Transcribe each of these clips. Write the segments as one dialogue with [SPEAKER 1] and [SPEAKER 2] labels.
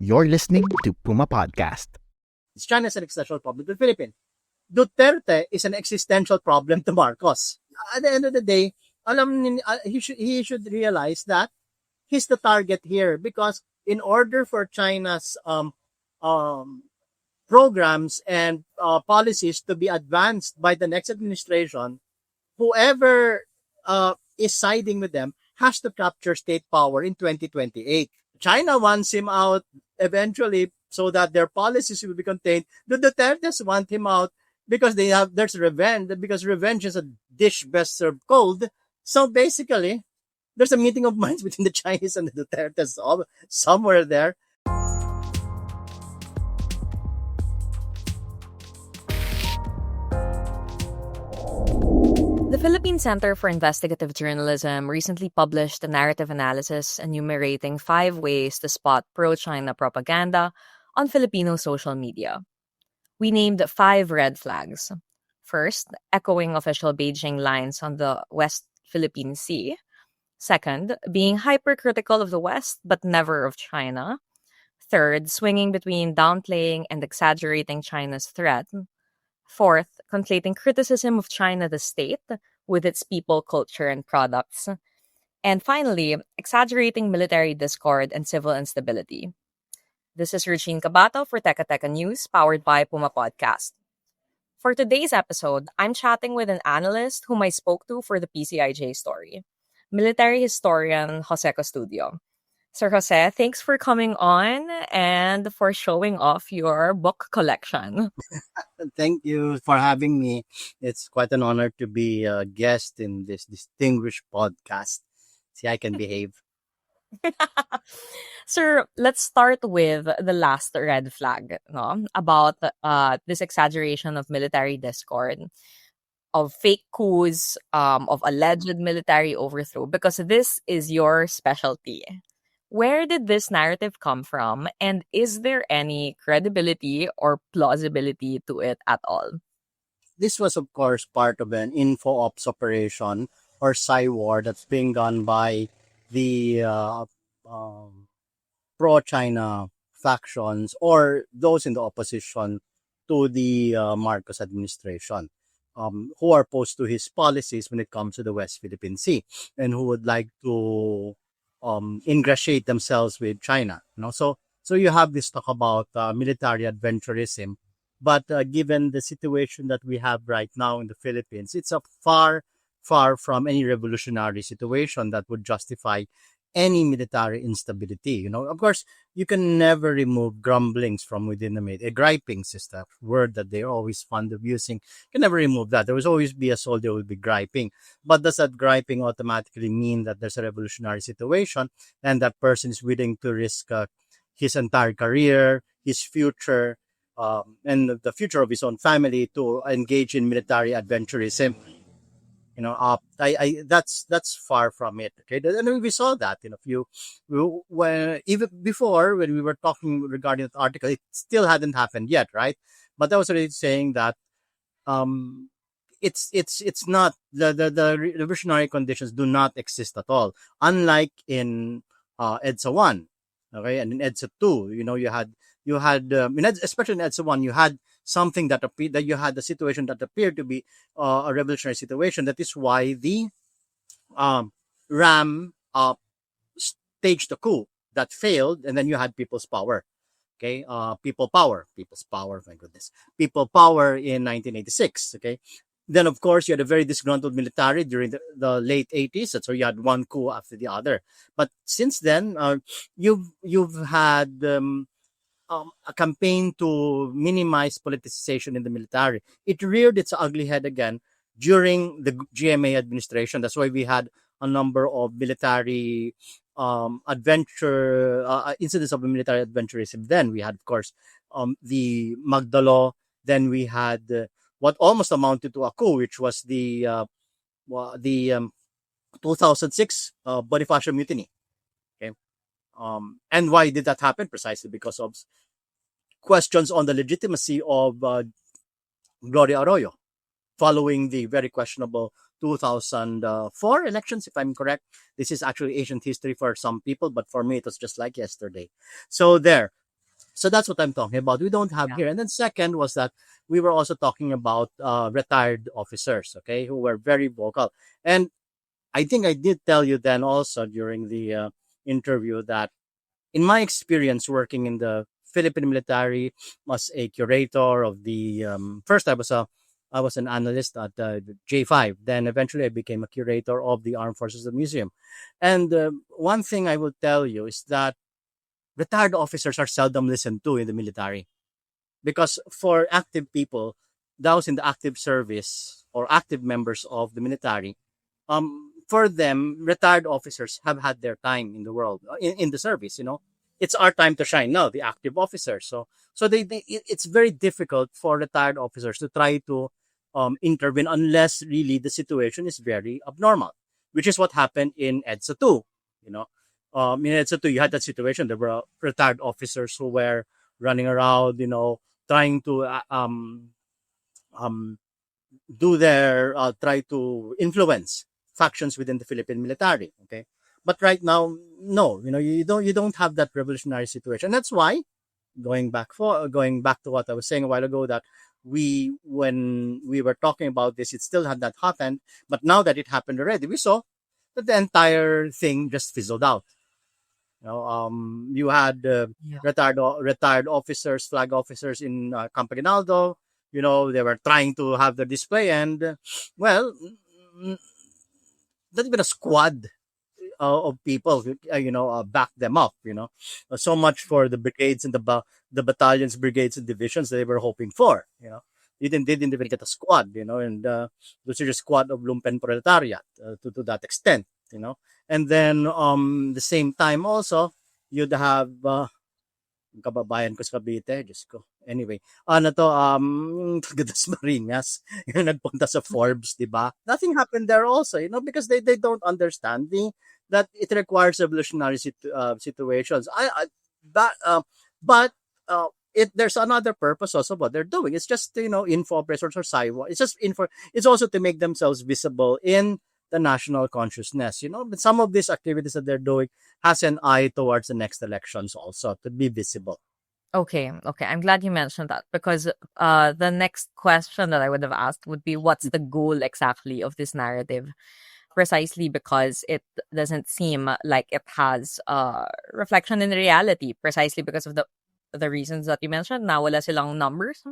[SPEAKER 1] You're listening to Puma Podcast.
[SPEAKER 2] China is an existential problem to the Philippines. Duterte is an existential problem to Marcos. At the end of the day, he should realize that he's the target here because in order for China's um, programs and policies to be advanced by the next administration, whoever is siding with them has to capture state power in 2028. China wants him out eventually so that their policies will be contained. The Dutertes want him out because there's revenge, because revenge is a dish best served cold. So basically, there's a meeting of minds between the Chinese and the Dutertes somewhere there.
[SPEAKER 3] The Philippine Center for Investigative Journalism recently published a narrative analysis enumerating 5 ways to spot pro-China propaganda on Filipino social media. We named 5 red flags. First, echoing official Beijing lines on the West Philippine Sea. Second, being hypercritical of the West but never of China. Third, swinging between downplaying and exaggerating China's threat. Fourth, conflating criticism of China the state with its people, culture, and products. And finally, exaggerating military discord and civil instability. This is Regine Cabato for Teka Teka News, powered by Puma Podcast. For today's episode, I'm chatting with an analyst whom I spoke to for the PCIJ story, military historian Jose Custodio. Sir Jose, thanks for coming on and for showing off your book collection.
[SPEAKER 2] Thank you for having me. It's quite an honor to be a guest in this distinguished podcast. See, I can behave.
[SPEAKER 3] Sir, let's start with the last red flag, no? About this exaggeration of military discord, of fake coups, of alleged military overthrow, because this is your specialty. Where did this narrative come from, and is there any credibility or plausibility to it at all?
[SPEAKER 2] This was, of course, part of an info ops operation or war that's being done by the pro-China factions or those in the opposition to the Marcos administration, who are opposed to his policies when it comes to the West Philippine Sea and who would like to ingratiate themselves with China. So you have this talk about military adventurism, but given the situation that we have right now in the Philippines, it's a far from any revolutionary situation that would justify any military instability. Of course, you can never remove grumblings from within the military. Gripings is the word that they're always fond of using. You can never remove that. There will always be a soldier who will be griping. But does that griping automatically mean that there's a revolutionary situation and that person is willing to risk his entire career, his future, and the future of his own family to engage in military adventurism? That's far from it. Okay, and we saw that in a few, when even before when we were talking regarding the article, it still hadn't happened yet, right? But I was already saying that um, it's not the revolutionary conditions do not exist at all. Unlike in EDSA one, okay, and in EDSA two, you had especially in EDSA one, you had something that appeared that you had a situation that appeared to be a revolutionary situation. That is why the RAM staged a coup that failed, and then you had people's power. Okay, people's power. My goodness, people power in 1986. Okay, then of course you had a very disgruntled military during the late 80s. So you had one coup after the other. But since then, you've had a campaign to minimize politicization in the military. It reared its ugly head again during the GMA administration. That's why we had a number of military incidents of military adventurism. Then we had, of course, the Magdalo. Then we had what almost amounted to a coup, which was the 2006 Bonifacio Mutiny. Okay, and why did that happen? Precisely because of questions on the legitimacy of Gloria Arroyo following the very questionable 2004 elections, if I'm correct. This is actually ancient history for some people, but for me, it was just like yesterday. So there. So that's what I'm talking about. We don't have
[SPEAKER 3] Yeah.
[SPEAKER 2] here. And then second was that we were also talking about retired officers, okay, who were very vocal. And I think I did tell you then also during the interview that in my experience working in the Philippine military as a curator of the first I was an analyst at J5. Then eventually I became a curator of the Armed Forces Museum. And one thing I will tell you is that retired officers are seldom listened to in the military because for active people, those in the active service or active members of the military, for them, retired officers have had their time in the world, in the service. It's our time to shine now, the active officers. So it's very difficult for retired officers to try to intervene unless really the situation is very abnormal, which is what happened in EDSA 2. You know, in EDSA 2, you had that situation. There were retired officers who were running around, trying to um, try to influence factions within the Philippine military. Okay, but right now, no, you don't have that revolutionary situation. That's why going back to what I was saying a while ago, that when we were talking about this, it still had not happened, but now that it happened already, we saw that the entire thing just fizzled out. You had
[SPEAKER 3] Yeah.
[SPEAKER 2] retired officers, flag officers in Camp Aguinaldo. They were trying to have the display, and well, mm, not even a squad of people, back them up. So much for the brigades and the battalions, brigades, and divisions they were hoping for. They didn't even get a squad. And those are just squad of lumpen proletariat to that extent. And then the same time also you'd have kababayan ko sa Cavite, Diyos ko. Anyway, ano to, taga Dasmariñas, yung nagpunta sa Forbes, di ba? Nothing happened there also, because they don't understand that it requires evolutionary situations. But, but there's another purpose also what they're doing. It's just, info operators or SIWA. It's just it's also to make themselves visible in the national consciousness, but some of these activities that they're doing has an eye towards the next elections also to be visible.
[SPEAKER 3] Okay, okay. I'm glad you mentioned that because the next question that I would have asked would be what's the goal exactly of this narrative? Precisely because it doesn't seem like it has reflection in reality, precisely because of the reasons that you mentioned. Now wala silang numbers.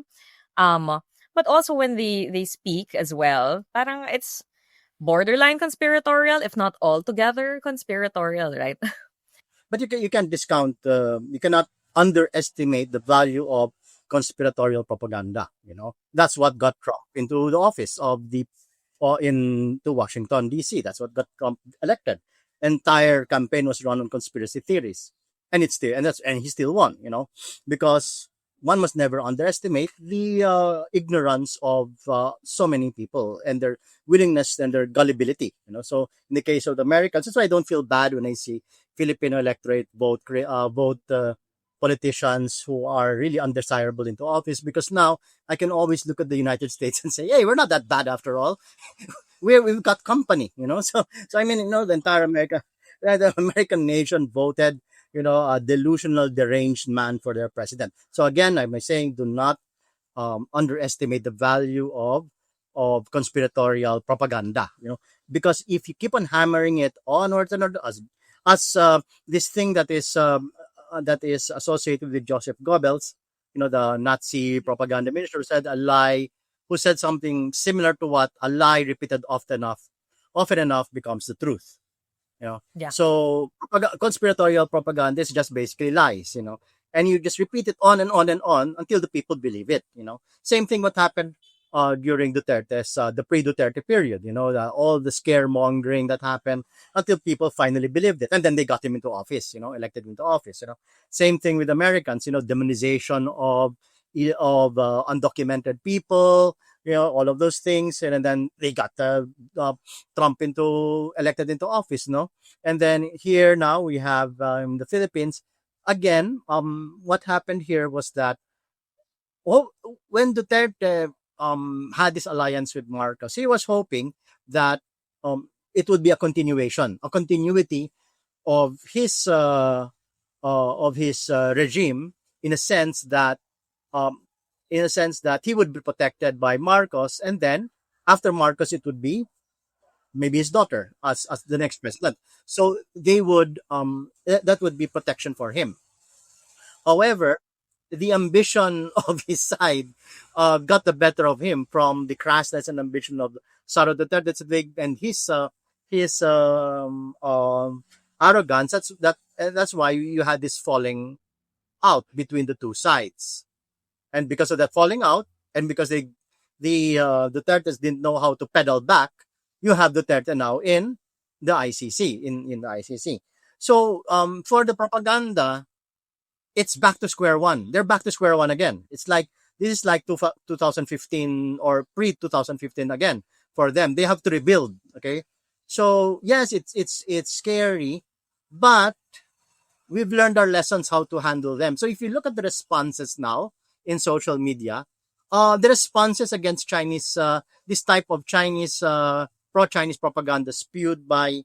[SPEAKER 3] Um but also when they speak as well, parang it's borderline conspiratorial, if not altogether conspiratorial, right?
[SPEAKER 2] But you can discount, you cannot underestimate the value of conspiratorial propaganda. That's what got Trump into the office of the or into Washington D.C. That's what got Trump elected. Entire campaign was run on conspiracy theories, and he still won. Because one must never underestimate the ignorance of so many people and their willingness and their gullibility. So in the case of the Americans, that's why I don't feel bad when I see Filipino electorate vote politicians who are really undesirable into office, because now I can always look at the United States and say, hey, we're not that bad after all. We've got company. So I mean, the entire the American nation voted, a delusional, deranged man for their president. So again, I'm saying, do not underestimate the value of conspiratorial propaganda. Because if you keep on hammering it onwards and onwards, as this thing that is associated with Joseph Goebbels, the Nazi propaganda minister, who said something similar to what a lie repeated often enough becomes the truth.
[SPEAKER 3] Yeah.
[SPEAKER 2] So conspiratorial propaganda is just basically lies, and you just repeat it on and on and on until the people believe it. Same thing what happened during Duterte's the pre-Duterte period. All the scaremongering that happened until people finally believed it, and then they got him into office. Elected into office. Same thing with Americans. Demonization of undocumented people. All of those things, and then they got Trump elected into office. And then here now we have in the Philippines again. What happened here was that when Duterte had this alliance with Marcos, he was hoping that it would be a continuity of his regime, in a sense that um, he would be protected by Marcos, and then after Marcos, it would be maybe his daughter as the next president. So they would that would be protection for him. However, the ambition of his side got the better of him from the crassness and ambition of Sara Duterte and his arrogance. That's why you had this falling out between the two sides, and because of that falling out, and because the Dutertes didn't know how to pedal back, you have Duterte now in the ICC in the ICC. So for the propaganda, it's back to square one. They're back to square one again. It's like this is like 2015 or pre 2015 again for them. They have to rebuild. Okay, so yes, it's scary, but we've learned our lessons how to handle them. So if you look at the responses now in social media, the responses against Chinese, this type of Chinese pro-Chinese propaganda spewed by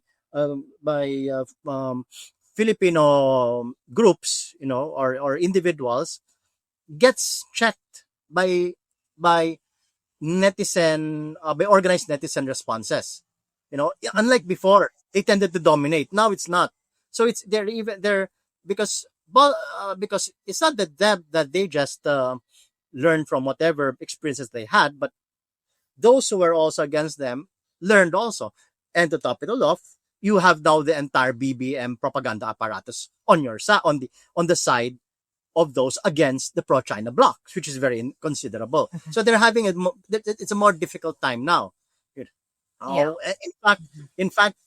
[SPEAKER 2] Filipino groups, or individuals, gets checked by by organized netizen responses. Unlike before, they tended to dominate. Now it's not. So they're because it's not that they just learned from whatever experiences they had, but those who were also against them learned also. And to top it all off, you have now the entire BBM propaganda apparatus on your side, on the side of those against the pro-China bloc, which is very considerable. So they're having it's a more difficult time now.
[SPEAKER 3] Yeah.
[SPEAKER 2] In fact,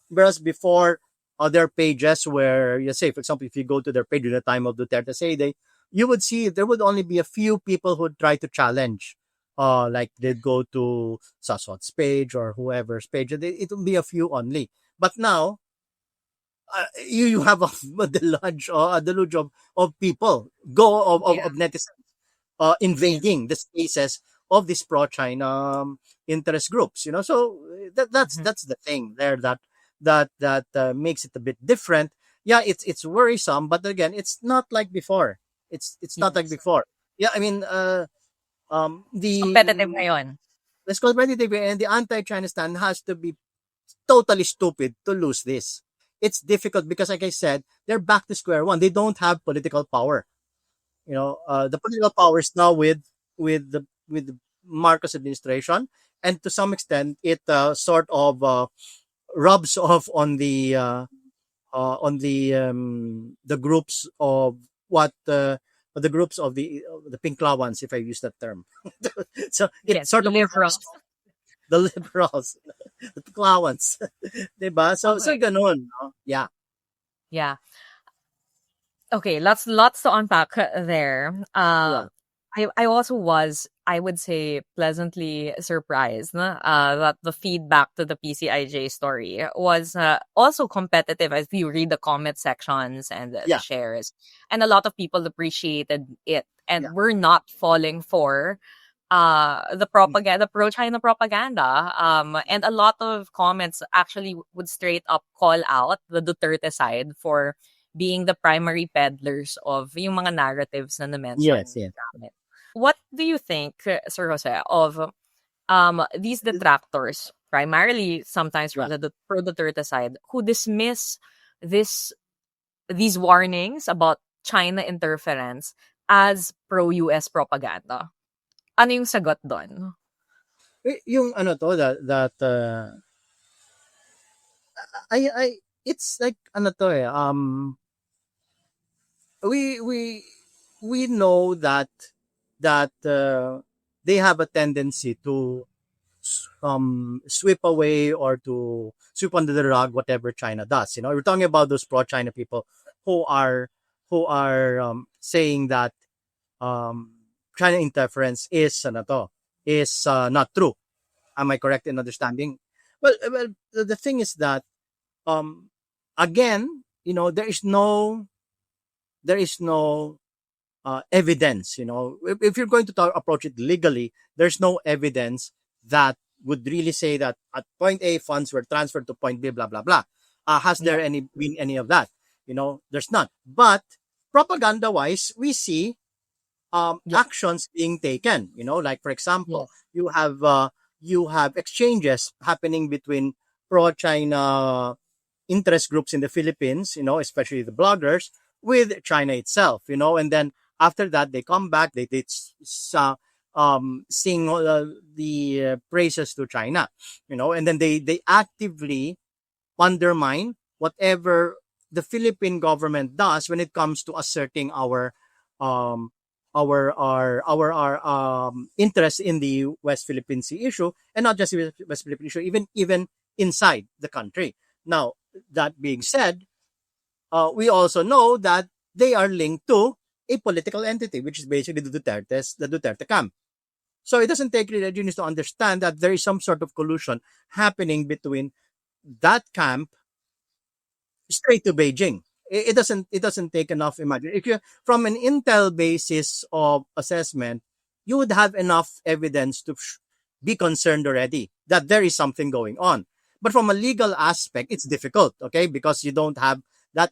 [SPEAKER 2] whereas before other pages where you say, for example, if you go to their page in the time of Duterte say you would see there would only be a few people who would try to challenge. Like they'd go to Saswat's page or whoever's page. It would be a few only. But now, you have a deluge of people of netizens invading the spaces of these pro-China interest groups. So that's the thing there that makes it a bit different. Yeah, it's worrisome, but again, it's not like before. It's not like before. Yeah, I mean,
[SPEAKER 3] Competitive
[SPEAKER 2] the
[SPEAKER 3] ngayon.
[SPEAKER 2] let's call it competitive, and the anti-China stand has to be totally stupid to lose this. It's difficult because, like I said, they're back to square one. They don't have political power. The political power is now with the Marcos administration, and to some extent, it sort of rubs off on the groups of what the groups of the Pinklawans, if I use that term. So it
[SPEAKER 3] Yes,
[SPEAKER 2] sort
[SPEAKER 3] the
[SPEAKER 2] of
[SPEAKER 3] liberals.
[SPEAKER 2] the liberals, the Pinklawans, diba? So
[SPEAKER 3] Okay.
[SPEAKER 2] ganun, no? Yeah,
[SPEAKER 3] Yeah. Okay, lots to unpack there.
[SPEAKER 2] yeah,
[SPEAKER 3] I also was, I would say, pleasantly surprised that the feedback to the PCIJ story was also competitive as you read the comment sections and the
[SPEAKER 2] yeah,
[SPEAKER 3] shares. And a lot of people appreciated it
[SPEAKER 2] yeah.
[SPEAKER 3] and were not falling for the propaganda, pro-China propaganda. And a lot of comments actually would straight up call out the Duterte side for being the primary peddlers of yung mga narratives na
[SPEAKER 2] Yes,
[SPEAKER 3] na-mention
[SPEAKER 2] yes.
[SPEAKER 3] namin. What do you think, Sir Jose, of these detractors, primarily sometimes from
[SPEAKER 2] Yeah.
[SPEAKER 3] the pro-Duterte side, who dismiss this these warnings about China interference as pro-US propaganda? Ano yung sagot doon?
[SPEAKER 2] Yung ano to that I it's like ano to we we we know that they have a tendency to sweep away or to sweep under the rug whatever China does. We're talking about those pro-China people who are saying that um, China interference is not true. Am I correct in understanding? Well, the thing is that um, again, there is no evidence. If you're going to approach it legally, there's no evidence that would really say that at point A funds were transferred to point B, blah blah blah. Has there
[SPEAKER 3] Yeah.
[SPEAKER 2] been any of that? There's not. But propaganda-wise, we see
[SPEAKER 3] Yeah.
[SPEAKER 2] actions being taken. Like for example,
[SPEAKER 3] Yes.
[SPEAKER 2] you have exchanges happening between pro-China interest groups in the Philippines, especially the bloggers, with China itself, and then after that they come back, they sing the praises to China, and then they actively undermine whatever the Philippine government does when it comes to asserting um our interest in the West Philippine Sea issue, and not just the West Philippine issue, even inside the country. Now, that being said, we also know that they are linked to a political entity, which is basically the Duterte camp. So it doesn't take really genius to understand that there is some sort of collusion happening between that camp straight to Beijing. It doesn't take enough imagine. If you from an intel basis of assessment, you would have enough evidence to be concerned already that there is something going on. But from a legal aspect, it's difficult, okay, because you don't have that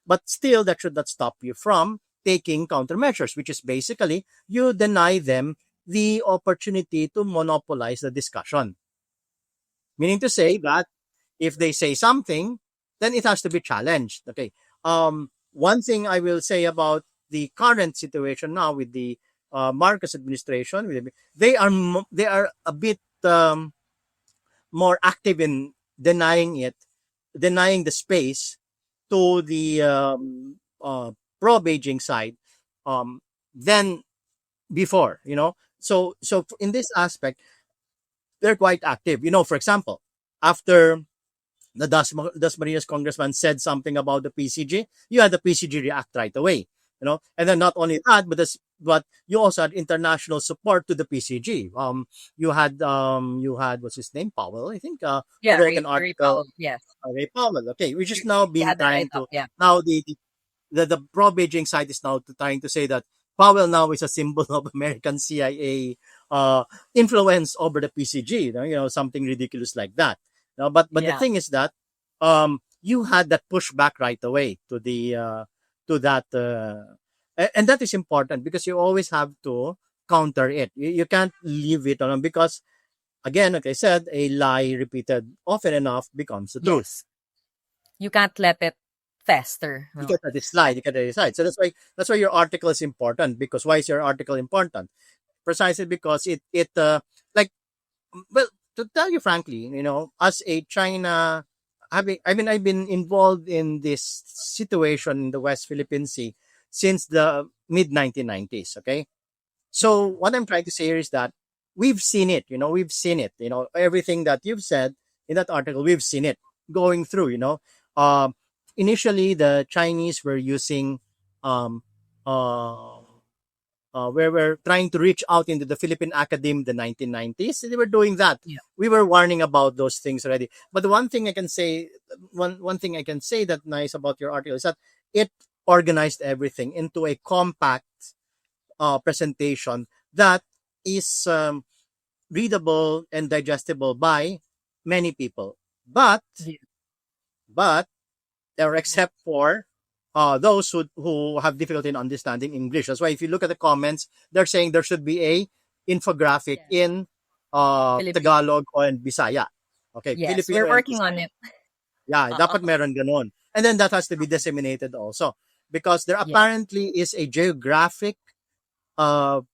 [SPEAKER 2] But still, that should not stop you from taking countermeasures, which is basically you deny them the opportunity to monopolize the discussion. Meaning to say that if they say something, then it has to be challenged. Okay. One thing I will say about the current situation now with the Marcos administration, they are a bit more active in denying the space to the pro Beijing side um, than before. So in this aspect, they're quite active. For example, after the Dasmariñas congressman said something about the PCG, you had the PCG react right away. And then not only that, but you also had international support to the PCG. You had what's his name, Powell, I think. I
[SPEAKER 3] Yeah,
[SPEAKER 2] read an
[SPEAKER 3] Ray
[SPEAKER 2] article,
[SPEAKER 3] Powell. Yes.
[SPEAKER 2] Ray Powell. Okay, which is now
[SPEAKER 3] He
[SPEAKER 2] being
[SPEAKER 3] had the write
[SPEAKER 2] trying
[SPEAKER 3] up.
[SPEAKER 2] to
[SPEAKER 3] Yeah.
[SPEAKER 2] now the pro Beijing side is now trying to say that Powell now is a symbol of American CIA influence over the PCG. Something ridiculous like that. But the
[SPEAKER 3] Yeah.
[SPEAKER 2] thing is that you had that pushback right away to that, and that is important because you always have to counter it. You can't leave it on because again, like I said, a lie repeated often enough becomes the truth.
[SPEAKER 3] Yes. You can't let it fester.
[SPEAKER 2] You
[SPEAKER 3] No.
[SPEAKER 2] get that slide, you get that slide. So that's why your article is important. Because why is your article important? Precisely because it like well, to tell you frankly, as a China, I've been involved in this situation in the West Philippine Sea since the mid 1990s. Okay, so what I'm trying to say here is that we've seen it. We've seen it. Everything that you've said in that article, we've seen it going through. Um, Initially the Chinese were using um, uh, where we're trying to reach out into the Philippine Academy in the 1990s. They were doing that.
[SPEAKER 3] Yeah.
[SPEAKER 2] We were warning about those things already. But the one thing I can say that nice about your article is that it organized everything into a compact presentation that is readable and digestible by many people. But
[SPEAKER 3] Yeah.
[SPEAKER 2] but or except for those who have difficulty in understanding English. That's why if you look at the comments, they're saying there should be a infographic
[SPEAKER 3] Yes.
[SPEAKER 2] in
[SPEAKER 3] Filipino.
[SPEAKER 2] Tagalog or in Bisaya. Okay,
[SPEAKER 3] Yes.
[SPEAKER 2] Filipino
[SPEAKER 3] We're
[SPEAKER 2] and
[SPEAKER 3] working on
[SPEAKER 2] Bisaya.
[SPEAKER 3] it.
[SPEAKER 2] Yeah,
[SPEAKER 3] Uh-uh.
[SPEAKER 2] dapat meron ganon. And then that has to be disseminated also because there
[SPEAKER 3] Yeah.
[SPEAKER 2] apparently is a geographic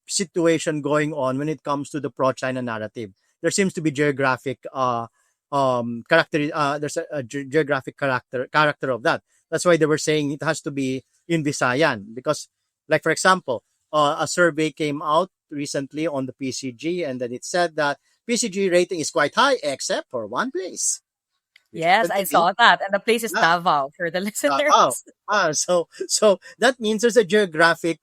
[SPEAKER 2] situation going on when it comes to the pro-China narrative. There seems to be geographic character. There's a geographic character of that. That's why they were saying it has to be in Visayan because, like for example, a survey came out recently on the PCG, and then it said that PCG rating is quite high except for one place, which
[SPEAKER 3] Yes,
[SPEAKER 2] happened to
[SPEAKER 3] I
[SPEAKER 2] be
[SPEAKER 3] saw that. And the place is
[SPEAKER 2] yeah,
[SPEAKER 3] Davao for the
[SPEAKER 2] oh,
[SPEAKER 3] listeners.
[SPEAKER 2] so that means there's a geographic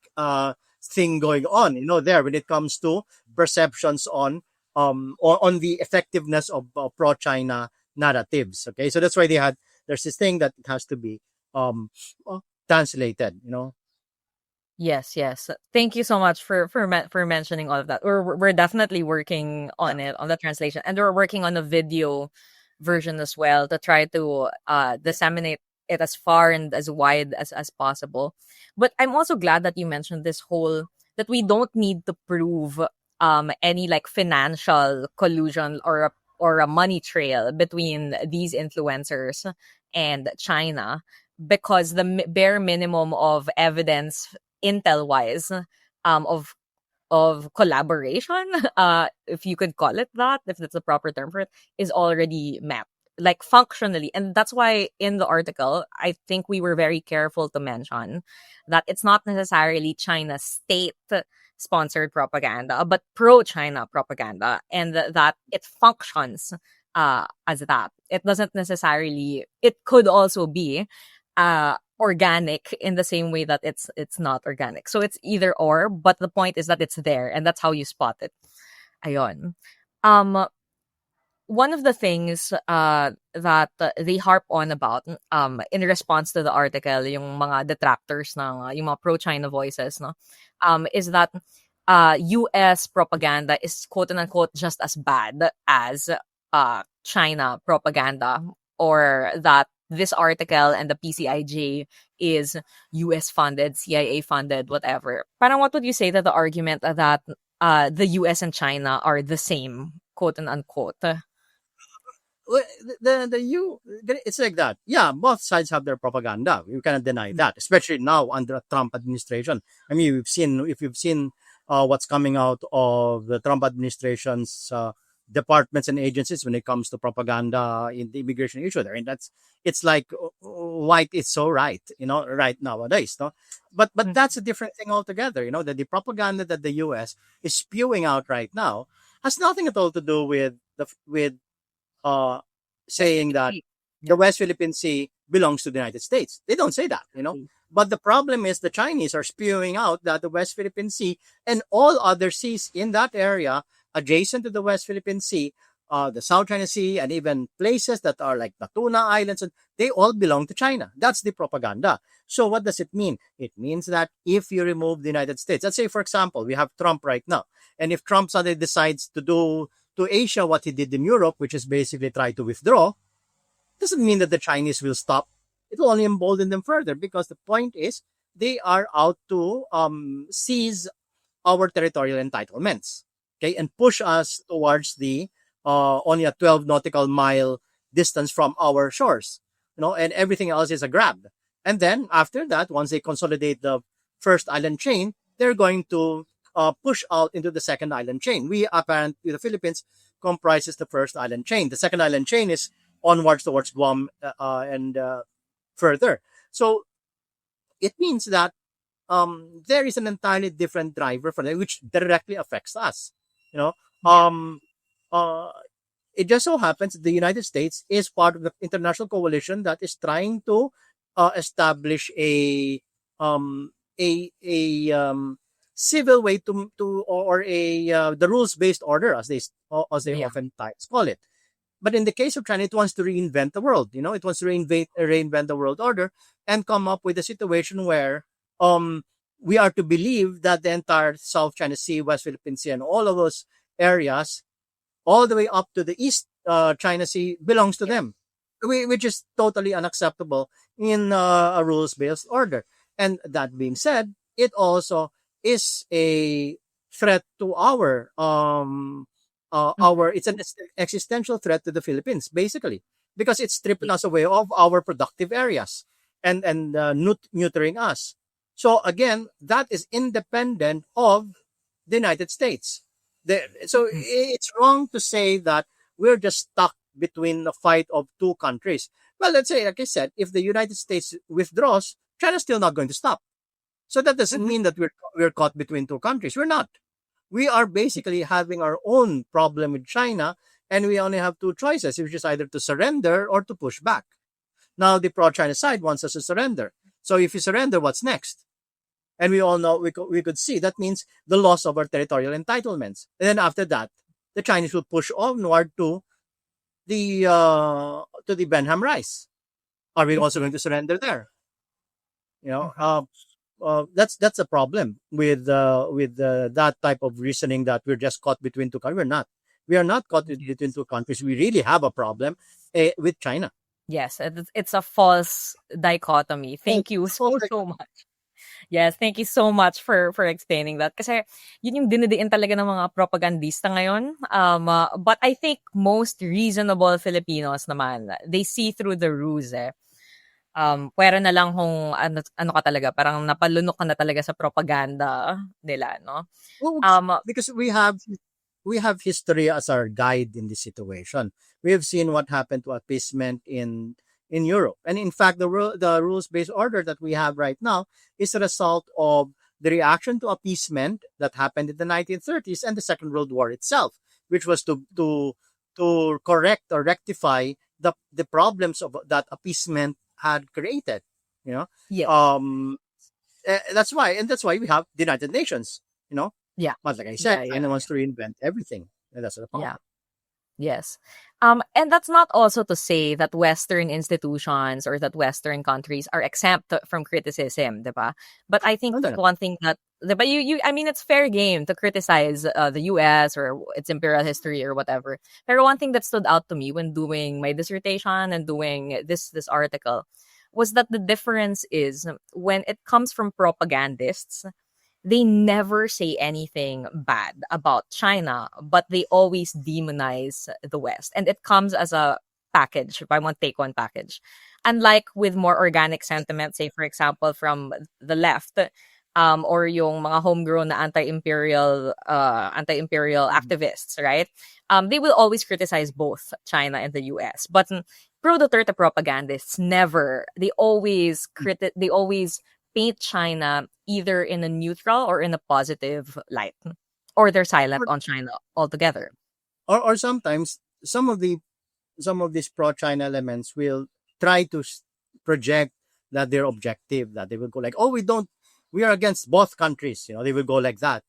[SPEAKER 2] thing going on, there when it comes to perceptions on the effectiveness of pro-China narratives. Okay, so that's why there's this thing that it has to be um uh, translated.
[SPEAKER 3] Yes, yes. Thank you so much for mentioning all of that. We're definitely working
[SPEAKER 2] Yeah,
[SPEAKER 3] on it on the translation, and we're working on a video version as well to try to disseminate it as far and as wide as possible. But I'm also glad that you mentioned this whole that we don't need to prove any like financial collusion or a money trail between these influencers and China, because the bare minimum of evidence intel wise of collaboration, if you could call it that, if that's the proper term for it, is already mapped, like functionally. And that's why in the article, I think we were very careful to mention that it's not necessarily China's state sponsored propaganda, but pro China propaganda, and that it functions as that. It doesn't necessarily, it could also be organic in the same way that it's not organic. So it's either or, but the point is that it's there and that's how you spot it. Ayon. Um One of the things that they harp on about in response to the article, yung mga detractors ng yung mga pro-China voices, no, is that US propaganda is quote unquote just as bad as China propaganda, or that this article and the PCIJ is US funded, CIA funded, whatever. Parang what would you say to the argument that the US and China are the same, quote and unquote?
[SPEAKER 2] Well, it's like that. Yeah, both sides have their propaganda. You cannot deny that, especially now under a Trump administration. I mean, if you've seen what's coming out of the Trump administration's departments and agencies when it comes to propaganda in the immigration issue there, and it's like white is so right, right nowadays, no. But that's a different thing altogether. That the propaganda that the U.S. is spewing out right now has nothing at all to do with uh, saying that the West Philippine Sea belongs to the United States. They don't say that. But the problem is the Chinese are spewing out that the West Philippine Sea and all other seas in that area adjacent to the West Philippine Sea, the South China Sea, and even places that are like the Tuna Islands, and they all belong to China. That's the propaganda. So what does it mean? It means that if you remove the United States, let's say, for example, we have Trump right now, and if Trump suddenly decides to do to Asia what he did in Europe, which is basically try to withdraw, doesn't mean that the Chinese will stop. It will only embolden them further, because the point is they are out to seize our territorial entitlements, okay, and push us towards the only a 12 nautical mile distance from our shores, and everything else is a grab. And then after that, once they consolidate the first island chain, they're going to push out into the second island chain. Apparently, the Philippines comprises the first island chain. The second island chain is onwards towards Guam and further. So it means that there is an entirely different driver for that, which directly affects us. You know, um, uh, it just so happens that the United States is part of the international coalition that is trying to establish a civil way to or a the rules based order, as they
[SPEAKER 3] Yeah.
[SPEAKER 2] oftentimes call it. But in the case of China, it wants to reinvent the world. It wants to reinvent the world order and come up with a situation where um, we are to believe that the entire South China Sea, West Philippine Sea, and all of those areas, all the way up to the East China Sea, belongs to them, which is totally unacceptable in a rules-based order. And that being said, it also is a threat to our it's an existential threat to the Philippines, basically, because it's stripping us away of our productive areas and neutering us. So again, that is independent of the United States. So it's wrong to say that we're just stuck between the fight of two countries. Well, let's say, like I said, if the United States withdraws, China's still not going to stop. So that doesn't mean that we're caught between two countries. We're not. We are basically having our own problem with China, and we only have two choices, which is either to surrender or to push back. Now, the pro-China side wants us to surrender. So if you surrender, what's next? And we all know, we could see, that means the loss of our territorial entitlements. And then after that, the Chinese will push onward to the Benham Rice. Are we also going to surrender there? That's a problem with that type of reasoning, that we're just caught between two countries. We're not. We are not caught between two countries. We really have a problem with China.
[SPEAKER 3] Yes, it's a false dichotomy. Thank you so much. Yes, thank you so much for explaining that. Kasi yun yung dinidiin talaga ng mga propagandista ngayon. But I think most reasonable Filipinos naman, they see through the ruse eh. Pwera na lang kung ano ka talaga, parang napalunok ka na talaga sa propaganda nila, no?
[SPEAKER 2] Well,
[SPEAKER 3] Um,
[SPEAKER 2] because we have history as our guide in this situation. We have seen what happened to appeasement in Europe, and in fact, the rules based order that we have right now is a result of the reaction to appeasement that happened in the 1930s and the Second World War itself, which was to correct or rectify the problems of that appeasement had created. You know,
[SPEAKER 3] yes.
[SPEAKER 2] that's why we have the United Nations. You know,
[SPEAKER 3] Yeah.
[SPEAKER 2] but like I said,
[SPEAKER 3] Yeah,
[SPEAKER 2] China
[SPEAKER 3] yeah.
[SPEAKER 2] wants to reinvent everything. And that's the problem.
[SPEAKER 3] Yeah. Yes. And that's not also to say that Western institutions or that Western countries are exempt from criticism, diba? But I think
[SPEAKER 2] No, no,
[SPEAKER 3] that
[SPEAKER 2] no.
[SPEAKER 3] one thing that, diba, I mean, it's fair game to criticize the US or its imperial history or whatever. But one thing that stood out to me when doing my dissertation and doing this article was that the difference is when it comes from propagandists, they never say anything bad about China, but they always demonize the West. And it comes as a package, buy one, take one package. Unlike with more organic sentiment, say, for example, from the left, or yung mga homegrown na anti-imperial activists, right? They will always criticize both China and the US. But pro-Duterte propagandists never. They always paint China either in a neutral or in a positive light, or they're silent
[SPEAKER 2] Or,
[SPEAKER 3] on China altogether.
[SPEAKER 2] or sometimes some of these pro China elements will try to project that they're objective, that they will go like, oh, we are against both countries. You know, they will go like that.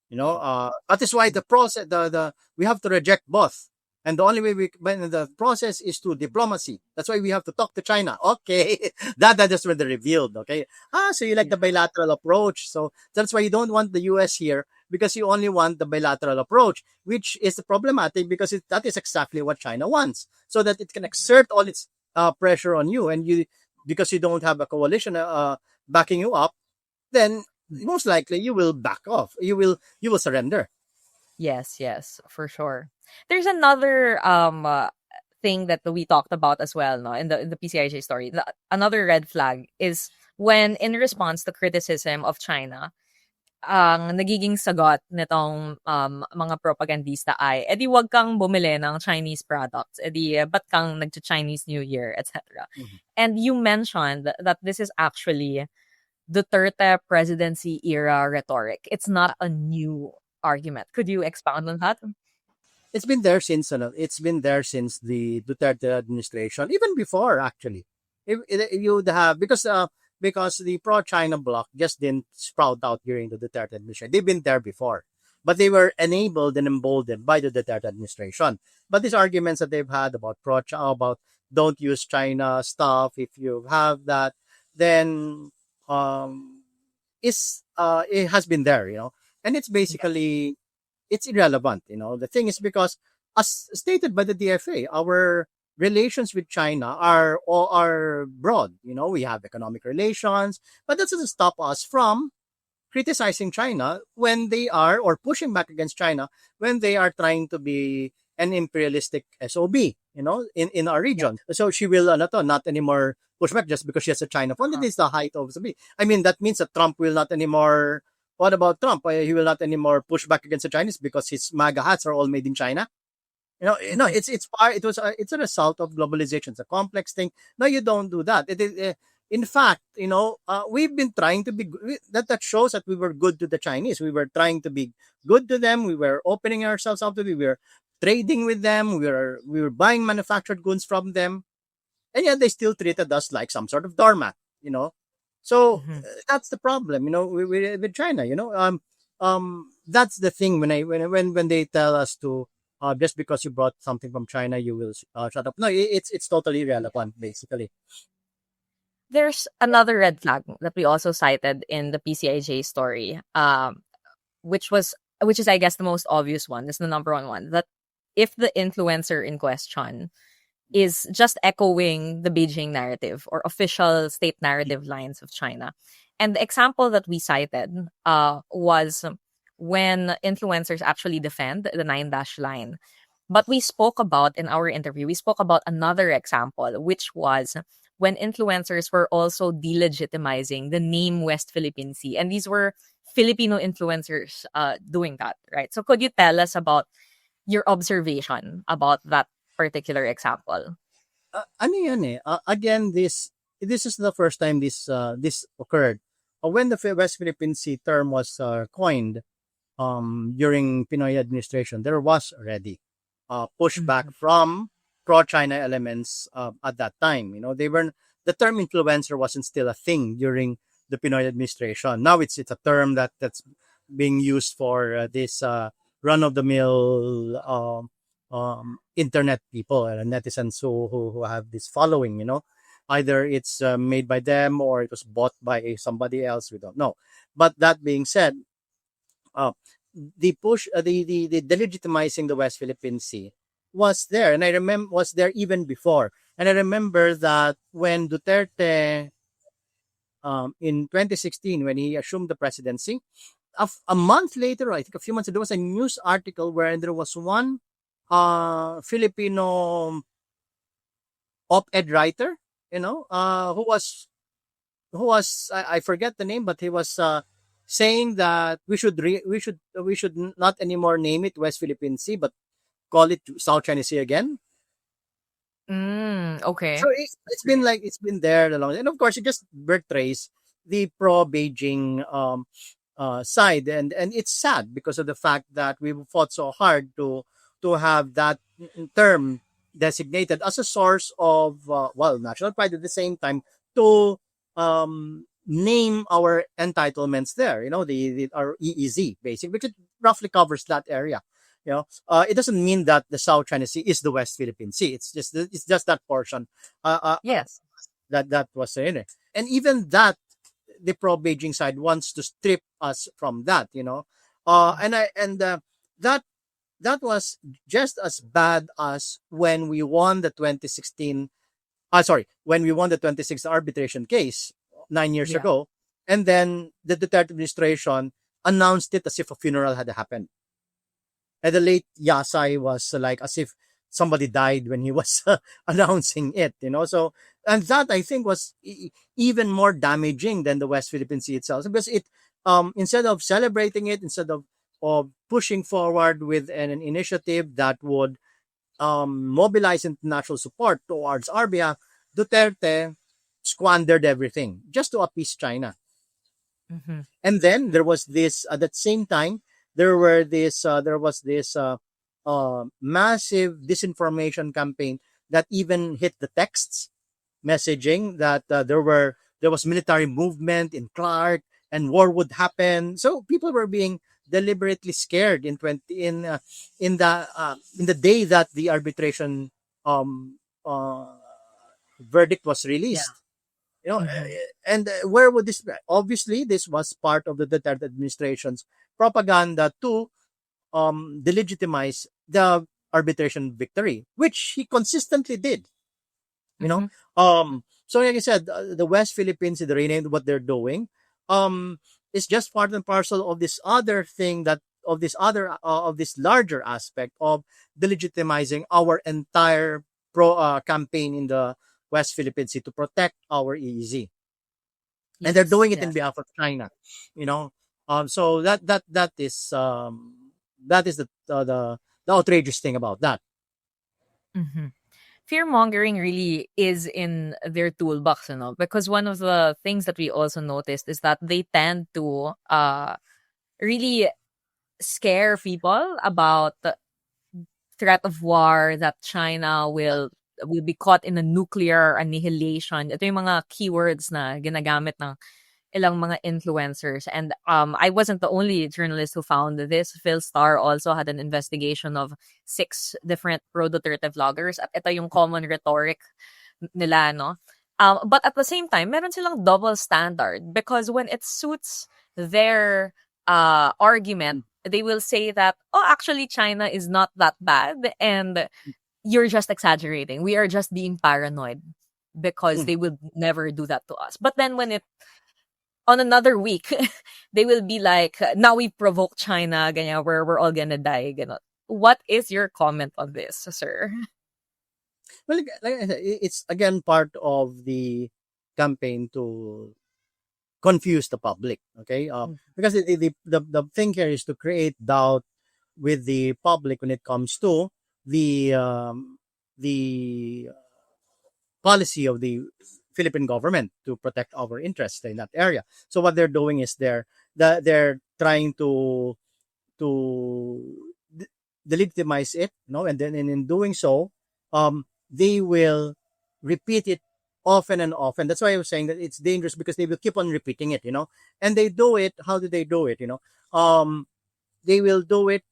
[SPEAKER 2] You know, that is why the process, the we have to reject both. And the only way when the process is to diplomacy. That's why we have to talk to China. Okay. That is when they revealed. Okay. So you like the bilateral approach. So that's why you don't want the US here because you only want the bilateral approach, which is problematic because that is exactly what China wants. So that it can exert all its pressure on you, and because you don't have a coalition backing you up, then most likely you will back off. You will surrender.
[SPEAKER 3] Yes, for sure. There's another thing that we talked about as well, no, in the PCIJ story. Another red flag is when, in response to criticism of China, ang nagiging sagot nitong mga propagandista ay, edi wag kang bumili ng Chinese products, edi ba't kang nag-Chinese New Year, etc.
[SPEAKER 2] Mhm.
[SPEAKER 3] And you mentioned that this is actually Duterte presidency era rhetoric. It's not a new argument. Could you expound on that?
[SPEAKER 2] It's been there since it's been there since the Duterte administration, even before actually. If you'd have because the pro-China bloc just didn't sprout out during the Duterte administration. They've been there before, but they were enabled and emboldened by the Duterte administration. But these arguments that they've had about about don't use China stuff, if you have that, then it has been there, you know, and it's basically it's irrelevant. You know, the thing is because as stated by the DFA, our relations with China are broad. You know, we have economic relations, but that doesn't stop us from criticizing China when they are, or pushing back against China when they are trying to be an imperialistic SOB, you know, in our region. So she will not anymore push back just because she has a China phone. That is the height of SOB. I mean, that means that Trump will not anymore. What about Trump? He will not anymore push back against the Chinese because his MAGA hats are all made in China. It's a result of globalization. It's a complex thing. No, you don't do that. It is, in fact, we've been trying to be that shows that we were good to the Chinese. We were trying to be good to them. We were opening ourselves up to them. We were trading with them. We were buying manufactured goods from them, and yet they still treated us like some sort of doormat. So that's the problem. With China. That's the thing when they tell us to. Just because you brought something from China, you will shut up. No, it's totally irrelevant, basically.
[SPEAKER 3] There's another red flag that we also cited in the PCIJ story, which is, I guess, the most obvious one. This is the number one, that if the influencer in question is just echoing the Beijing narrative or official state narrative lines of China. And the example that we cited was when influencers actually defend the nine dash line. But we spoke about in our interview, we spoke about another example, which was when influencers were also delegitimizing the name West Philippine Sea. And these were Filipino influencers doing that, right? So could you tell us about your observation about that particular example?
[SPEAKER 2] Ano yan eh, again, this is the first time this occurred. When the West Philippine Sea term was coined during Pinoy administration, there was already pushback
[SPEAKER 3] Mhm.
[SPEAKER 2] from pro-China elements at that time. You know, the term influencer wasn't still a thing during the Pinoy administration. Now it's a term that's being used for this run-of-the-mill internet people and netizens who have this following. You know, either it's made by them or it was bought by somebody else. We don't know. But that being said, uh, the delegitimizing the West Philippine Sea was there, and I remember was there even before. And I remember that when Duterte, in 2016, when he assumed the presidency, a month later, I think a few months, there was a news article where there was one Filipino op-ed writer, you know, who was I forget the name, but he was saying that we should not anymore name it West Philippine Sea, but call it South China Sea again.
[SPEAKER 3] Okay.
[SPEAKER 2] So it's been there the long, and of course it just betrays the pro Beijing side, and it's sad because of the fact that we fought so hard to have that term designated as a source of national pride, at the same time to name our entitlements there. You know, the our EEZ basic, which it roughly covers that area. You know, it doesn't mean that the South China Sea is the West Philippine Sea. It's just that portion
[SPEAKER 3] Yes.
[SPEAKER 2] that was in it. And even that, the pro Beijing side wants to strip us from that. You know, that that was just as bad as when we won the 2016. When we won the 26th arbitration case 9 years
[SPEAKER 3] Yeah.
[SPEAKER 2] ago, and then the Duterte administration announced it as if a funeral had happened. And the late Yasai was like as if somebody died when he was announcing it, you know. So, and that I think was even more damaging than the West Philippine Sea itself, because it, instead of celebrating it, instead of pushing forward with an initiative that would mobilize international support towards our behalf, Duterte squandered everything just to appease China.
[SPEAKER 3] Mm-hmm.
[SPEAKER 2] And then there was this at that same time there was this massive disinformation campaign that even hit the texts messaging that there was military movement in Clark and war would happen. So people were being deliberately scared in the day that the arbitration um uh, verdict was
[SPEAKER 3] Yeah.
[SPEAKER 2] released. You know,
[SPEAKER 3] Mm-hmm.
[SPEAKER 2] and where would this? Obviously, this was part of the Duterte administration's propaganda to delegitimize the arbitration victory, which he consistently did. You know,
[SPEAKER 3] Mm-hmm.
[SPEAKER 2] so like I said, the West Philippines, the renamed what they're doing, is just part and parcel of this other thing that of this larger aspect of delegitimizing our entire pro campaign in the West Philippine Sea to protect our EEZ, and they're
[SPEAKER 3] Yes.
[SPEAKER 2] doing it in
[SPEAKER 3] Yes.
[SPEAKER 2] behalf of China. You know, so that is the outrageous thing about that.
[SPEAKER 3] Mm-hmm. Fear mongering really is in their toolbox, you know, because one of the things that we also noticed is that they tend to really scare people about the threat of war, that China will be caught in a nuclear annihilation. Ito yung mga keywords na ginagamit ng ilang mga influencers. And I wasn't the only journalist who found this. Phil Starr also had an investigation of 6 different pro-Duterte vloggers. At ito yung common rhetoric nila, no? But at the same time, meron silang double standard, because when it suits their argument, they will say that, oh, actually, China is not that bad. And you're just exaggerating. We are just being paranoid because
[SPEAKER 2] Mm.
[SPEAKER 3] they would never do that to us. But then when it on another week, they will be like, now we provoke China, ganyan, where we're all gonna die. Ganun. What is your comment on this, sir?
[SPEAKER 2] Well, like I said, it's again part of the campaign to confuse the public. Okay, because the thing here is to create doubt with the public when it comes to the policy of the Philippine government to protect our interests in that area. So what they're doing is they're trying to delegitimize it, and then in doing so, they will repeat it often and often. That's why I was saying that it's dangerous because they will keep on repeating it, and they do it. How do they do it? They will do it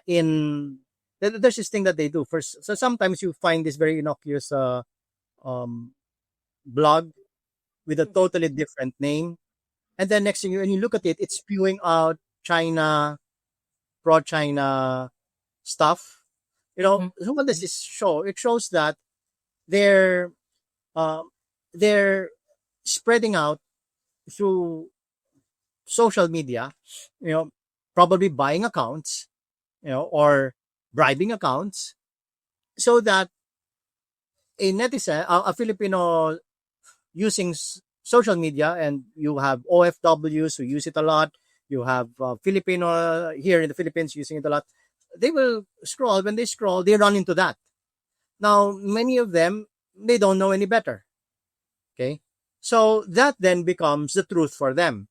[SPEAKER 2] in. There's this thing that they do first. So sometimes you find this very innocuous um, blog with a totally different name, and then next thing when you look at it, it's spewing out China, pro-China stuff.
[SPEAKER 3] Mhm.
[SPEAKER 2] So what does this show? It shows that they're uh, they're spreading out through social media, you know, probably buying accounts, or bribing accounts, so that a netizen, a Filipino using social media, and you have OFWs who use it a lot. You have Filipino here in the Philippines using it a lot. They will scroll. When they scroll, they run into that. Now, many of them, they don't know any better. Okay. So that then becomes the truth for them.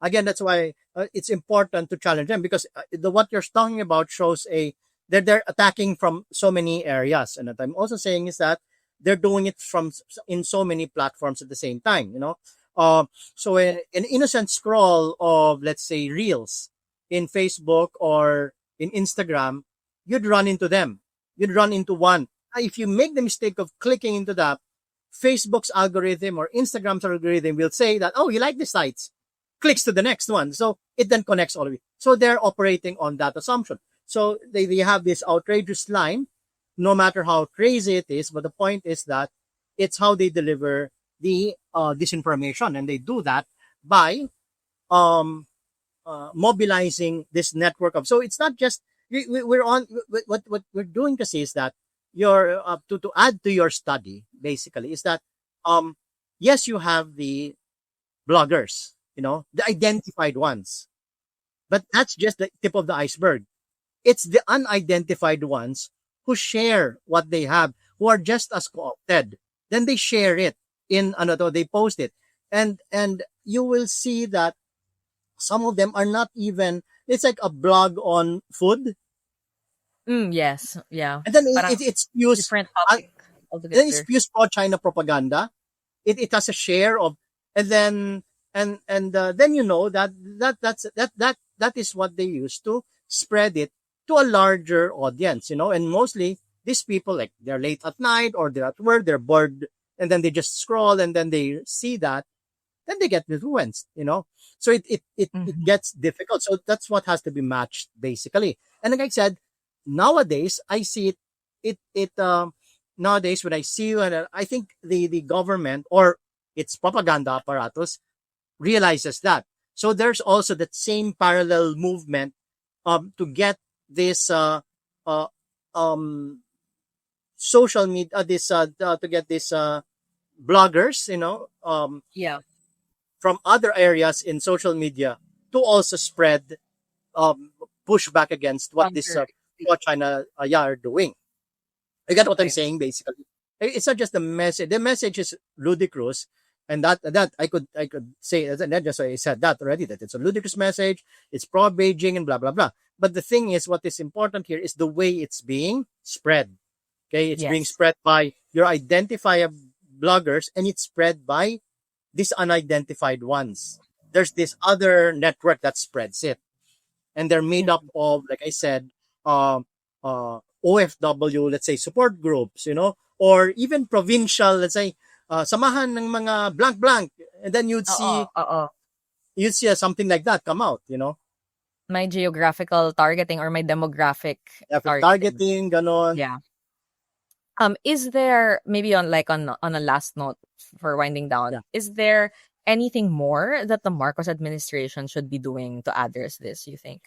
[SPEAKER 2] Again, that's why it's important to challenge them, because what you're talking about shows they're attacking from so many areas. And what I'm also saying is that they're doing it from in so many platforms at the same time, so an innocent scroll of, let's say, reels in Facebook or in Instagram, you'd run into them. You'd run into one. If you make the mistake of clicking into that, Facebook's algorithm or Instagram's algorithm will say that, oh, you like the sites, clicks to the next one. So it then connects all of it. So they're operating on that assumption. So they have this outrageous line, no matter how crazy it is. But the point is that it's how they deliver the disinformation. And they do that by um, mobilizing this network of. So it's not just, we're on, what we're doing to see is that to add to your study, basically, is that, yes, you have the bloggers, the identified ones. But that's just the tip of the iceberg. It's the unidentified ones who share what they have, who are just as co-opted. Then they share it they post it. And you will see that some of them are not even, it's like a blog on food.
[SPEAKER 3] Yes. Yeah.
[SPEAKER 2] And then
[SPEAKER 3] Parang
[SPEAKER 2] it spews,
[SPEAKER 3] different
[SPEAKER 2] uh,
[SPEAKER 3] topic
[SPEAKER 2] then it
[SPEAKER 3] altogether.
[SPEAKER 2] spews pro-China propaganda. It has a share of, and then then that is what they use to spread it to a larger audience, and mostly these people, like, they're late at night or they're at work, they're bored, and then they just scroll, and then they see that, then they get influenced, so it
[SPEAKER 3] Mhm.
[SPEAKER 2] gets difficult. So that's what has to be matched, basically. And like I said, nowadays I see it nowadays when I see, and I think the government or its propaganda apparatus realizes that. So there's also that same parallel movement to get this uh um social media, this to get this bloggers,
[SPEAKER 3] Yeah.
[SPEAKER 2] from other areas in social media to also spread um push back against what this
[SPEAKER 3] Counter.
[SPEAKER 2] pro-China are doing. You get what I'm
[SPEAKER 3] Okay.
[SPEAKER 2] saying, basically. It's not just the message. The message is ludicrous, and that I could say, and that just I said that already, that it's a ludicrous message. It's pro Beijing and blah blah blah. But the thing is, what is important here is the way it's being spread. Okay, it's being
[SPEAKER 3] Yes.
[SPEAKER 2] spread by your identifiable bloggers, and it's spread by these unidentified ones. There's this other network that spreads it, and they're made up
[SPEAKER 3] Mhm.
[SPEAKER 2] of, like I said, OFW, let's say, support groups, or even provincial, let's say, samahan ng mga blank blank, and then
[SPEAKER 3] Oo, oo.
[SPEAKER 2] you'd see something like that come out,
[SPEAKER 3] My geographical targeting or my demographic
[SPEAKER 2] traffic
[SPEAKER 3] targeting.
[SPEAKER 2] targeting, ganon.
[SPEAKER 3] Yeah. Is there maybe on a last note for winding down?
[SPEAKER 2] Yeah.
[SPEAKER 3] Is there anything more that the Marcos administration should be doing to address this? You think?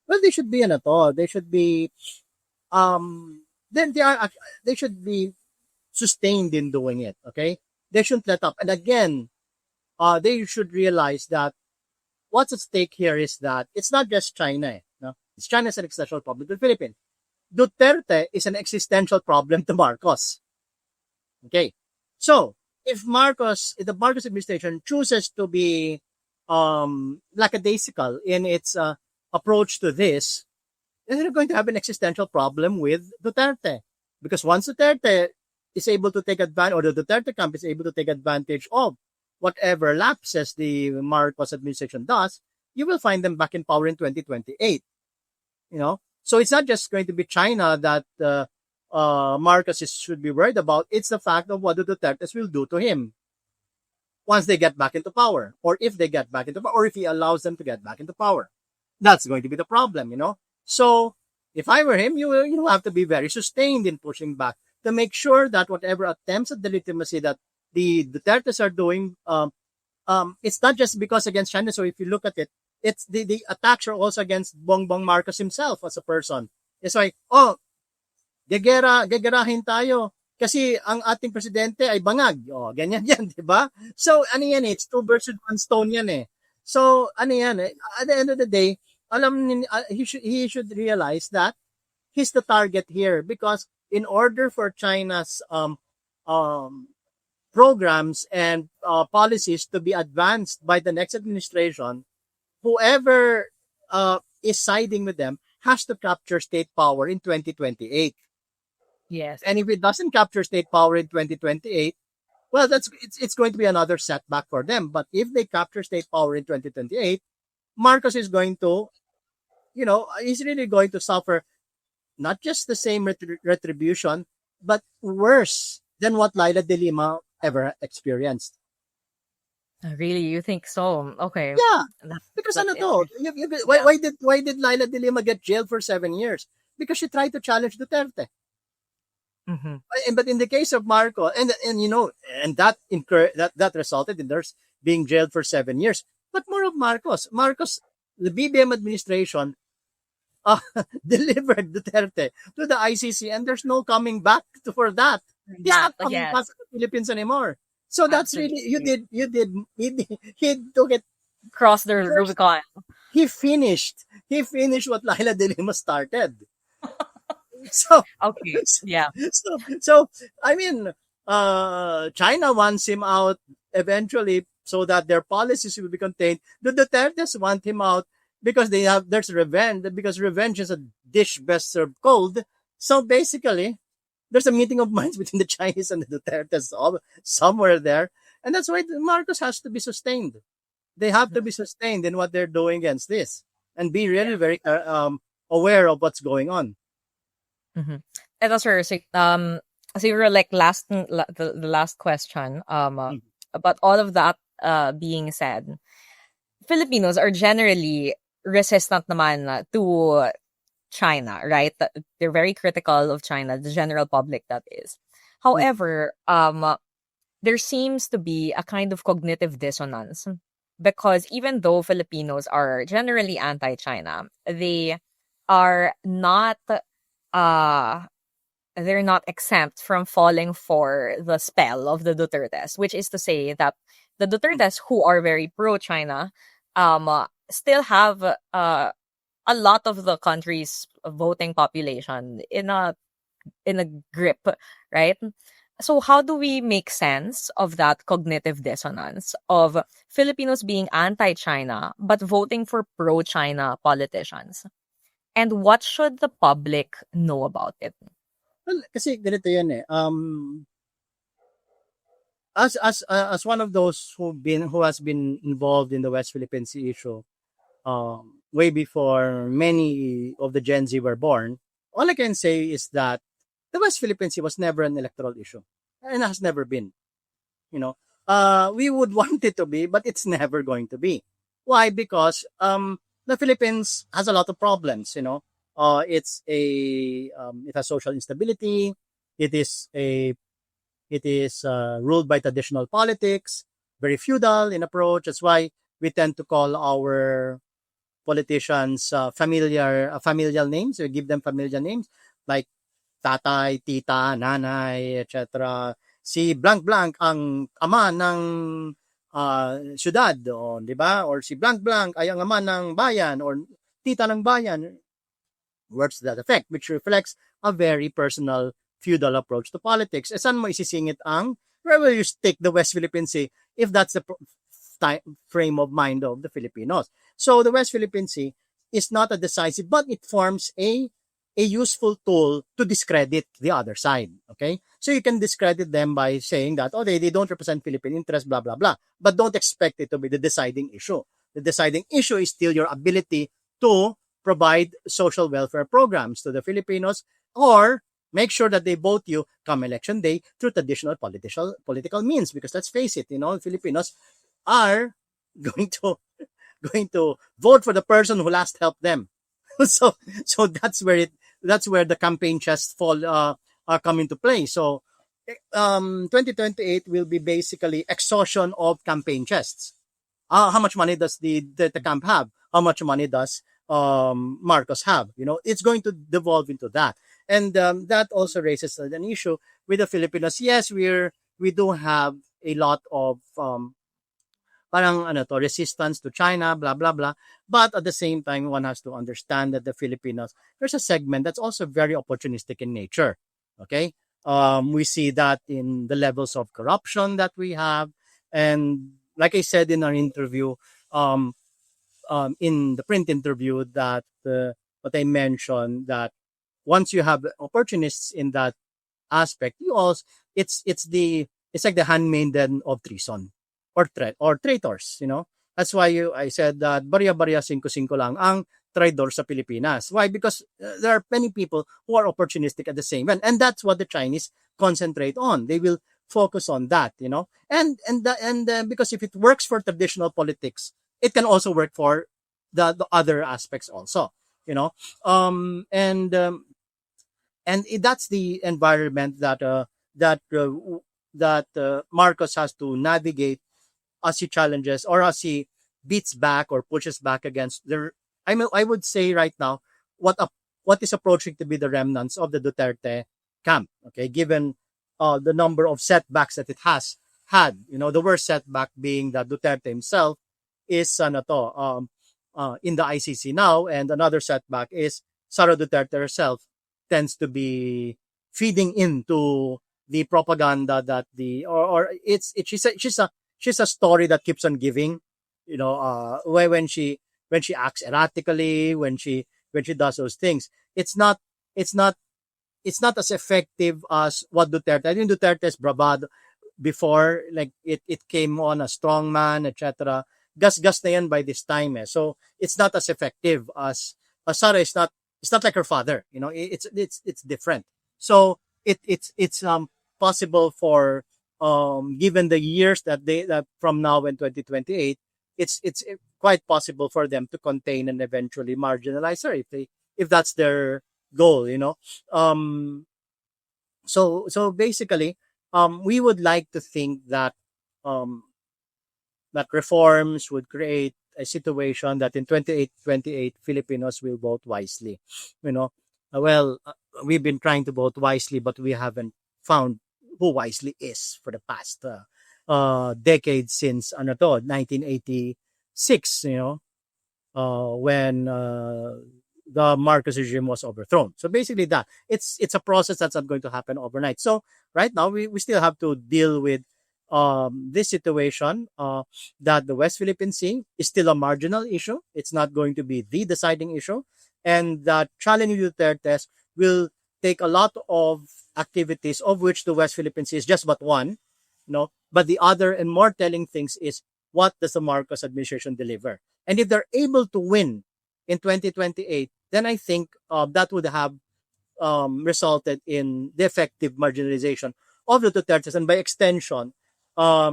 [SPEAKER 2] Well, they should be they should be then they should be sustained in doing it. Okay, they shouldn't let up. And again, they should realize that what's at stake here is that it's not just China. No, it's China's an existential problem to the Philippines. Duterte is an existential problem to Marcos. Okay, so if the Marcos administration chooses to be lackadaisical in its approach to this, then they're going to have an existential problem with Duterte. Because once Duterte is able to take advantage, or the Duterte camp is able to take advantage of whatever lapses the Marcos administration does, you will find them back in power in 2028. You know, so it's not just going to be China that Marcos should be worried about. It's the fact of what the Dutertes will do to him once they get back into power, or if they get back into power, or if he allows them to get back into power. That's going to be the problem, you know. So if I were him, you have to be very sustained in pushing back to make sure that whatever attempts at legitimacy that the Dutertes are doing, it's not just because against China. So if you look at it, it's the attacks are also against Bongbong Marcos himself as a person. It's like, gegerahin tayo kasi ang ating presidente ay bangag. Ganyan yan, di ba? So, ano yan, it's two birds with one stone yan eh. So, ano yan, at the end of the day, he should realize that he's the target here because in order for China's programs and policies to be advanced by the next administration, whoever is siding with them has to capture state power in 2028.
[SPEAKER 3] Yes.
[SPEAKER 2] And if it doesn't capture state power in 2028, well, it's going to be another setback for them. But if they capture state power in 2028, Marcos is going to, he's really going to suffer not just the same retribution, but worse than what Laila de Lima ever experienced.
[SPEAKER 3] Really, you think so? Okay.
[SPEAKER 2] Yeah, because why did Laila de Lima get jailed for 7 years? Because she tried to challenge Duterte.
[SPEAKER 3] Mm-hmm.
[SPEAKER 2] But in the case of Marco, and that resulted in there's being jailed for 7 years. But more of Marcos, the BBM administration delivered Duterte to the ICC, and there's no coming back for that. He's not coming back to the Philippines anymore. So that's really he took it.
[SPEAKER 3] Cross the Rubicon.
[SPEAKER 2] He finished what Laila de Lima started. So
[SPEAKER 3] okay, yeah.
[SPEAKER 2] So I mean, China wants him out eventually, so that their policies will be contained. The Dutertes want him out because there's revenge. Because revenge is a dish best served cold. So basically, there's a meeting of minds between the Chinese and the Dutertes somewhere there, and that's why Marcos has to be sustained. They have to be sustained in what they're doing against this, and be really very aware of what's going on.
[SPEAKER 3] Mm-hmm. And also, siguro like the last question. But all of that being said, Filipinos are generally resistant naman to China, right? They're very critical of China, the general public that is. However, there seems to be a kind of cognitive dissonance because even though Filipinos are generally anti-China, they are not they're not exempt from falling for the spell of the Dutertes, which is to say that the Dutertes who are very pro-China still have a lot of the country's voting population in a grip, right? So how do we make sense of that cognitive dissonance of Filipinos being anti-China but voting for pro-China politicians? And what should the public know about it?
[SPEAKER 2] Well, kasi ganito yan eh. As one of those who has been involved in the West Philippine Sea issue, way before many of the Gen Z were born, all I can say is that the West Philippine Sea was never an electoral issue, and has never been. We would want it to be, but it's never going to be. Why? Because the Philippines has a lot of problems. It has social instability. It is ruled by traditional politics, very feudal in approach. That's why we tend to call our politicians familial names. We give them familiar names like tatay, tita, nanay, etc. Si blank blank ang ama ng syudad, o di ba? Or si blank blank ay ang ama ng bayan or tita ng bayan. Words to that effect, which reflects a very personal feudal approach to politics. E saan mo isisingit ang where will you stick the West Philippine Sea if that's the frame of mind of the Filipinos? So the West Philippine Sea is not a decisive, but it forms a useful tool to discredit the other side. Okay? So you can discredit them by saying that, oh, they don't represent Philippine interests, blah, blah, blah. But don't expect it to be the deciding issue. The deciding issue is still your ability to provide social welfare programs to the Filipinos or make sure that they vote you come election day through traditional political means. Because let's face it, Filipinos are going to vote for the person who last helped them. so that's where the campaign chests come into play. So 2028 will be basically exhaustion of campaign chests. How much money does the camp have? How much money does Marcos have? It's going to devolve into that. And that also raises an issue with the Filipinos. Yes, we do have a lot of resistance to China, blah, blah, blah. But at the same time, one has to understand that the Filipinos, there's a segment that's also very opportunistic in nature. Okay? We see that in the levels of corruption that we have. And like I said in our interview, in the print interview, that what I mentioned, that once you have opportunists in that aspect, you also it's like the handmaiden of treason or traitors. That's why I said that barya-barya 5-5 lang ang traidor sa Pilipinas. Why? Because there are many people who are opportunistic at the same time, and that's what the Chinese concentrate on. They will focus on that, and because if it works for traditional politics, it can also work for the other aspects also, and that's the environment that Marcos has to navigate as he challenges or as he beats back or pushes back against I would say right now what is approaching to be the remnants of the Duterte camp. Okay, given the number of setbacks that it has had, the worst setback being that Duterte himself is in the ICC now, and another setback is Sara Duterte herself tends to be feeding into the propaganda that she's a story that keeps on giving, when she acts erratically, when she does those things, it's not as effective as what Duterte. I think Duterte's bravado before, like it came on a strong man, etc. Gas na yan by this time. So it's not as effective as Sara is not. It's not like her father. It's different. So it's possible for given the years that from now in 2028, it's quite possible for them to contain and eventually marginalize her if that's their goal. So basically, we would like to think that that reforms would create a situation that in 2028 Filipinos will vote wisely. We've been trying to vote wisely, but we haven't found who wisely is for the past decade since 1986, when the Marcos regime was overthrown. So basically that it's a process that's not going to happen overnight. So right now we still have to deal with this situation, that the West Philippine Sea is still a marginal issue. It's not going to be the deciding issue, and that challenging Duterte will take a lot of activities, of which the West Philippine Sea is just but one. But the other and more telling things is, what does the Marcos administration deliver? And if they're able to win in 2028, then I think that would have resulted in the effective marginalization of the Dutertes, and by extension,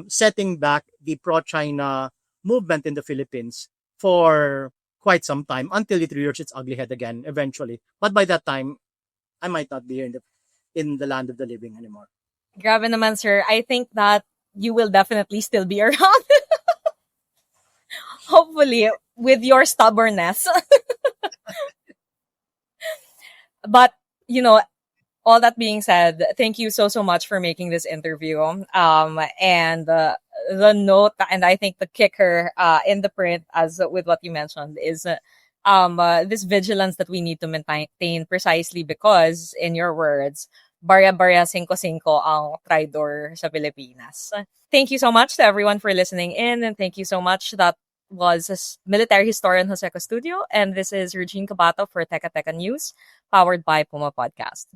[SPEAKER 2] setting back the pro-China movement in the Philippines for quite some time until it rears its ugly head again eventually. But by that time, I might not be here in the land of the living anymore.
[SPEAKER 3] Grabe naman, sir. I think that you will definitely still be around. Hopefully, with your stubbornness. But, all that being said, thank you so much for making this interview. And the note, and I think the kicker in the print, as with what you mentioned, is this vigilance that we need to maintain precisely because, in your words, barya-barya 5-5 ang traidor sa Pilipinas. Thank you so much to everyone for listening in, and thank you so much. That was military historian Jose Custodio, and this is Regine Cabato for Teka Teka News, powered by Puma Podcast.